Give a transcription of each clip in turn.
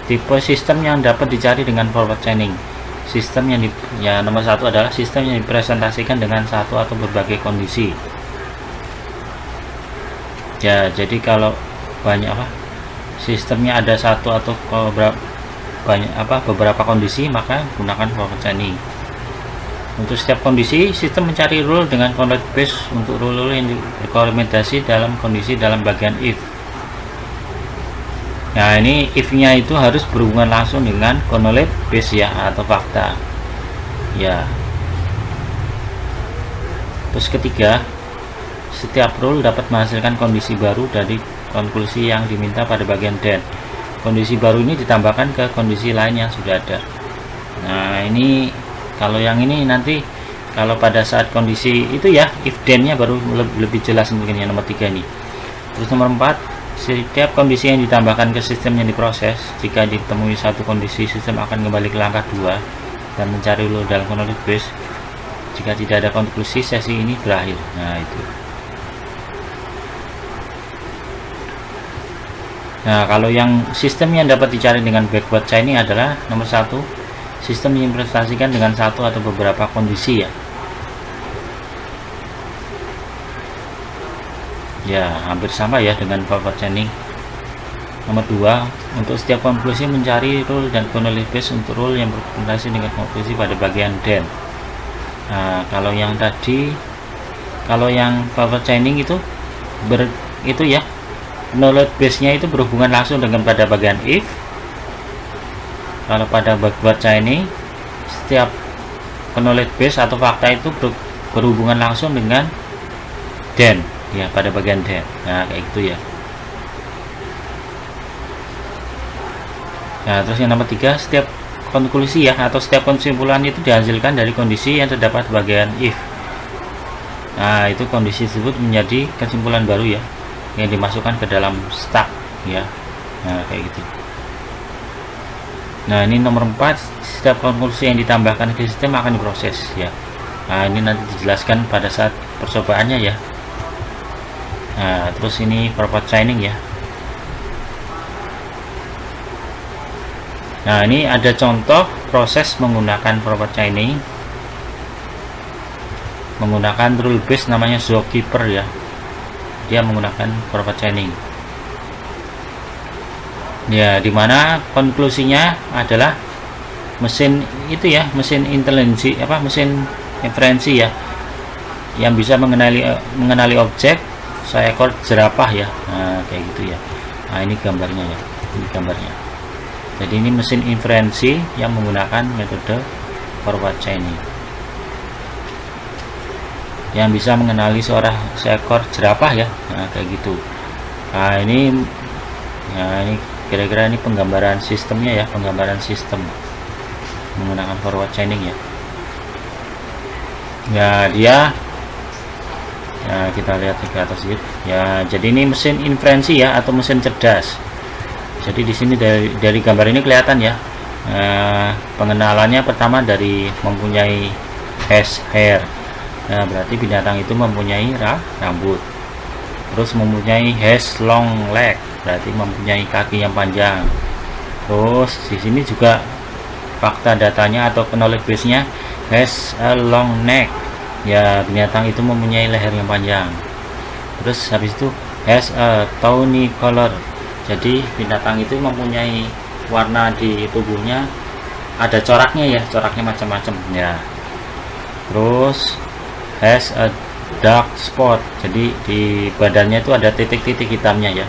Tipe sistem yang dapat dicari dengan forward chaining. Sistem yang nomor satu adalah sistem yang dipresentasikan dengan satu atau berbagai kondisi. Ya, jadi kalau banyak sistemnya ada satu atau beberapa kondisi, maka gunakan forward chaining. Untuk setiap kondisi, sistem mencari rule dengan control base untuk rule yang direkomendasi dalam kondisi dalam bagian if. Nah, ini if-nya itu harus berhubungan langsung dengan knowledge base ya, atau fakta. Ya. Terus ketiga, setiap rule dapat menghasilkan kondisi baru dari konklusi yang diminta pada bagian then. Kondisi baru ini ditambahkan ke kondisi lain yang sudah ada. Nah, ini kalau yang ini nanti kalau pada saat kondisi itu ya, if then-nya baru lebih jelas mungkin ya, nomor 3 ini. Terus nomor 4, setiap kondisi yang ditambahkan ke sistem yang diproses, jika ditemui satu kondisi, sistem akan kembali ke langkah 2 dan mencari rule dalam knowledge base. Jika tidak ada konklusi, sesi ini berakhir. Nah, itu. Nah, kalau yang sistem yang dapat dicari dengan backward chaining adalah nomor 1, sistem yang dipresentasikan dengan satu atau beberapa kondisi ya. Ya, hampir sama ya dengan forward chaining. Nomor 2, untuk setiap konklusi mencari rule dan knowledge base untuk rule yang berkomputasi dengan konklusi pada bagian then. Nah, kalau yang tadi, kalau yang forward chaining itu ya, knowledge base-nya itu berhubungan langsung dengan pada bagian if. Kalau pada backward chaining, setiap knowledge base atau fakta itu berhubungan langsung dengan then ya, pada bagian then. Nah, kayak gitu ya. Nah, terus yang nomor 3, setiap konklusi ya, atau setiap kesimpulan itu dihasilkan dari kondisi yang terdapat bagian if. Nah, itu kondisi tersebut menjadi kesimpulan baru ya, yang dimasukkan ke dalam stack ya. Nah, kayak gitu. Nah, ini nomor 4, setiap konklusi yang ditambahkan ke sistem akan diproses ya. Nah, ini nanti dijelaskan pada saat percobaannya ya. Nah, terus ini forward chaining ya. Nah, ini ada contoh proses menggunakan forward chaining, menggunakan rule base namanya Zookeeper ya. Dia menggunakan forward chaining. Ya, dimana konklusinya adalah mesin itu ya, mesin intelijensi mesin inferensi ya, yang bisa mengenali objek seekor jerapah ya. Nah, kayak gitu ya. Nah, ini gambarnya ya, ini gambarnya. Jadi ini mesin inferensi yang menggunakan metode forward chaining, yang bisa mengenali seekor jerapah ya. Nah, kayak gitu. Nah, ini kira-kira ini penggambaran sistemnya ya, penggambaran sistem menggunakan forward chaining ya. Ya, kita lihat ke atas sedikit ya. Jadi ini mesin inferensi ya, atau mesin cerdas. Jadi di sini dari gambar ini kelihatan ya. Pengenalannya pertama dari mempunyai hair. Nah, berarti binatang itu mempunyai rambut. Terus mempunyai has long leg, berarti mempunyai kaki yang panjang. Terus di sini juga fakta datanya atau knowledge base-nya has a long neck. Ya, binatang itu mempunyai leher yang panjang. Terus habis itu has a tawny color. Jadi binatang itu mempunyai warna di tubuhnya ada coraknya ya, coraknya macam-macam ya. Terus has a dark spot, jadi di badannya itu ada titik-titik hitamnya ya.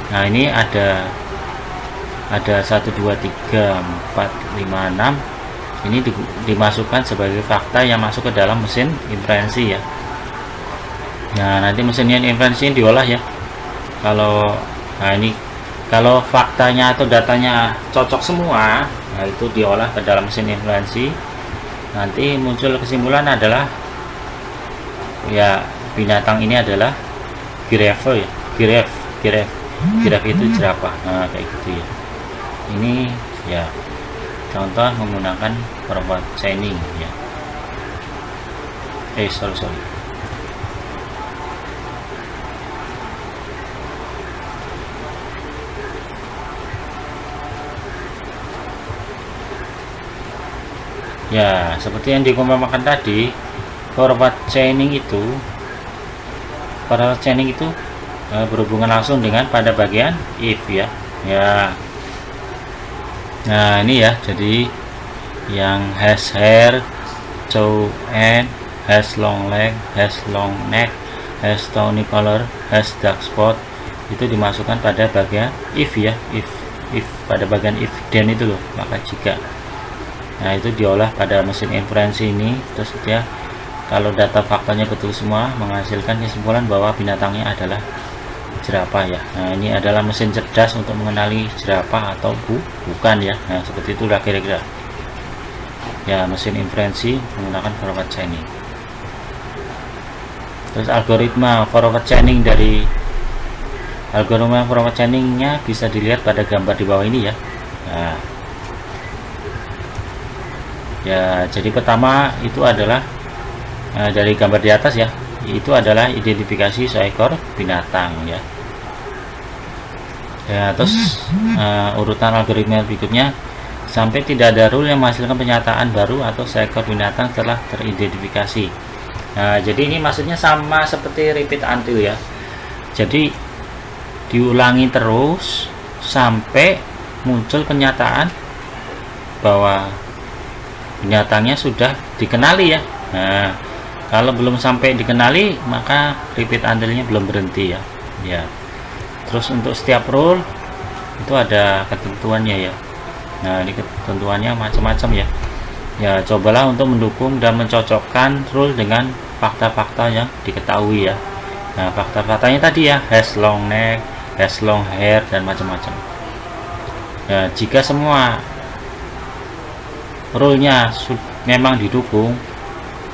Nah, ini ada 1 2 3 4 5 6. Ini dimasukkan sebagai fakta yang masuk ke dalam mesin inferensi ya. Nah, nanti mesinnya inferensi diolah ya. Kalau faktanya atau datanya cocok semua, nah itu diolah ke dalam mesin inferensi. Nanti muncul kesimpulan adalah ya, binatang ini adalah giraffe ya, giraffe itu jerapah. Nah, kayak gitu ya. Ini ya contoh menggunakan forward chaining ya. Sorry. Ya, seperti yang dikompamakan tadi, forward chaining itu berhubungan langsung dengan pada bagian if ya. Ya. Nah, ini ya. Jadi yang has hair, show and, has long leg, has long neck, has tawny color, has dark spot, itu dimasukkan pada bagian if ya. If pada bagian if then itu loh, maka jika. Nah, itu diolah pada mesin inferensi ini, terus dia kalau data faktanya betul semua menghasilkan kesimpulan bahwa binatangnya adalah jerapah ya. Nah, ini adalah mesin cerdas untuk mengenali jerapah atau bukan ya. Nah, seperti itulah kira-kira ya, mesin inferensi menggunakan forward chaining. Terus algoritma forward chaining chainingnya bisa dilihat pada gambar di bawah ini ya. Nah, ya, jadi pertama itu adalah dari gambar di atas ya, itu adalah identifikasi seekor binatang ya. Ya, terus urutan algoritma berikutnya, sampai tidak ada rule yang menghasilkan pernyataan baru atau seekor binatang telah teridentifikasi. Nah, jadi ini maksudnya sama seperti repeat until ya. Jadi diulangi terus sampai muncul pernyataan bahwa binatangnya sudah dikenali ya. Nah, kalau belum sampai dikenali maka repeat until-nya belum berhenti ya. Ya. Terus untuk setiap rule itu ada ketentuannya ya. Nah, ini ketentuannya macam-macam ya. Ya, cobalah untuk mendukung dan mencocokkan rule dengan fakta-fakta yang diketahui ya. Nah, fakta-faktanya tadi ya, has long neck, has long hair, dan macam-macam. Ya, jika semua rule-nya memang didukung,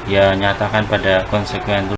ya nyatakan pada konsekuen